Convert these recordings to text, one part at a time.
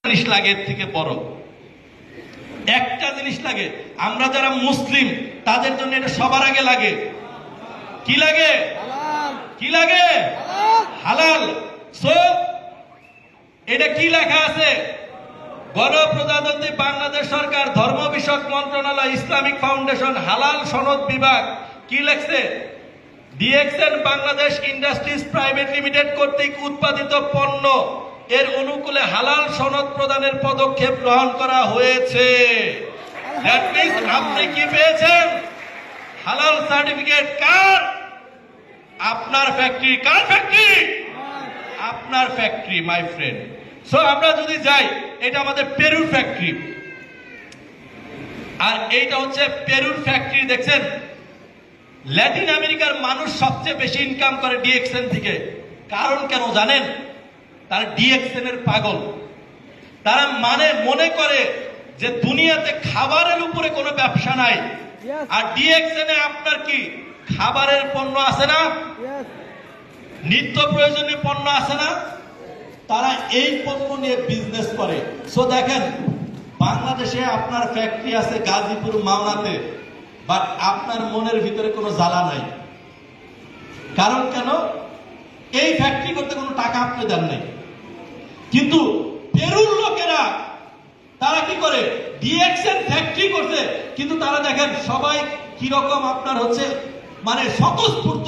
জিনিস লাগে এর থেকে বড় একটা জিনিস লাগে। আমরা যারা মুসলিম তাদের জন্য এটা সবার আগে লাগে। কি লাগে? কি লাগে? হালাল। সো এটা কি লেখা আছে? গণপ্রজাতন্ত্রী বাংলাদেশ সরকার, ধর্ম বিষয়ক মন্ত্রণালয়, ইসলামিক ফাউন্ডেশন, হালাল সনদ বিভাগ কি লেখছে? DXN Bangladesh industries private limited কর্তৃক উৎপাদিত পণ্য এর অনুকূলে হালাল সনদ প্রদানের পদক্ষেপ গ্রহণ করা হয়েছে। দ্যাট মিন্স আপনি কি পেয়েছেন? হালাল সার্টিফিকেট। কার? আপনার ফ্যাক্টরি। কার ফ্যাক্টরি? আপনার ফ্যাক্টরি, মাই ফ্রেন্ড। সো আমরা যদি যাই, এটা আমাদের পেরুর ফ্যাক্টরি, আর এইটা হচ্ছে পেরুর ফ্যাক্টরি। দেখছেন, ল্যাটিন আমেরিকার মানুষ সবচেয়ে বেশি ইনকাম করে ডিএক্সএন থেকে। কারণ কেন জানেন? তারা ডিএক্সএন এর পাগল। তারা মনে করে যে দুনিয়াতে খাবারের উপরে কোনো ব্যবসা নাই, আর ডিএক্সএন এ আপনার কি খাবারের পণ্য আছে না, নিত্য প্রয়োজনীয় পণ্য আছে না, তারা এই পণ্য নিয়ে বিজনেস করে। সো দেখেন, বাংলাদেশে আপনার ফ্যাক্টরি আছে গাজীপুর, মাওনাতে, বাট আপনার মনের ভিতরে কোনো জ্বালা নাই। কারণ কেন? এই ফ্যাক্টরি করতে কোনো টাকা আপনি দেন নাই। কিন্তু পেরুর লোকেরা তারা কি করে? ডিএক্সএন ফ্যাক্টরি করছে, কিন্তু তারা দেখেন সবাই কিরকম আপনার হচ্ছে মানে স্বতঃস্ফূর্ত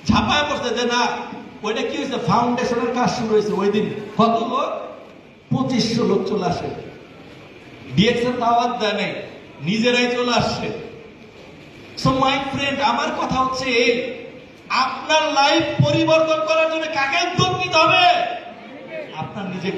ঝাঁপায় পড়ছে যে না, ওইটা কি হয়েছে, ফাউন্ডেশনের কাজ শুরু হয়েছে। ওই দিন কত লোক? 2500 লোক চলে আসে। ডিএক্সএন দাওয়াত দেয় নাই, নিজেরাই চলে আসছে। সো মাই ফ্রেন্ড, আমার কথা হচ্ছে এই, আপনার লাইফ পরিবর্তন করার জন্য কাকে উদ্যোগ নিতে হবে? আপনার নিজে।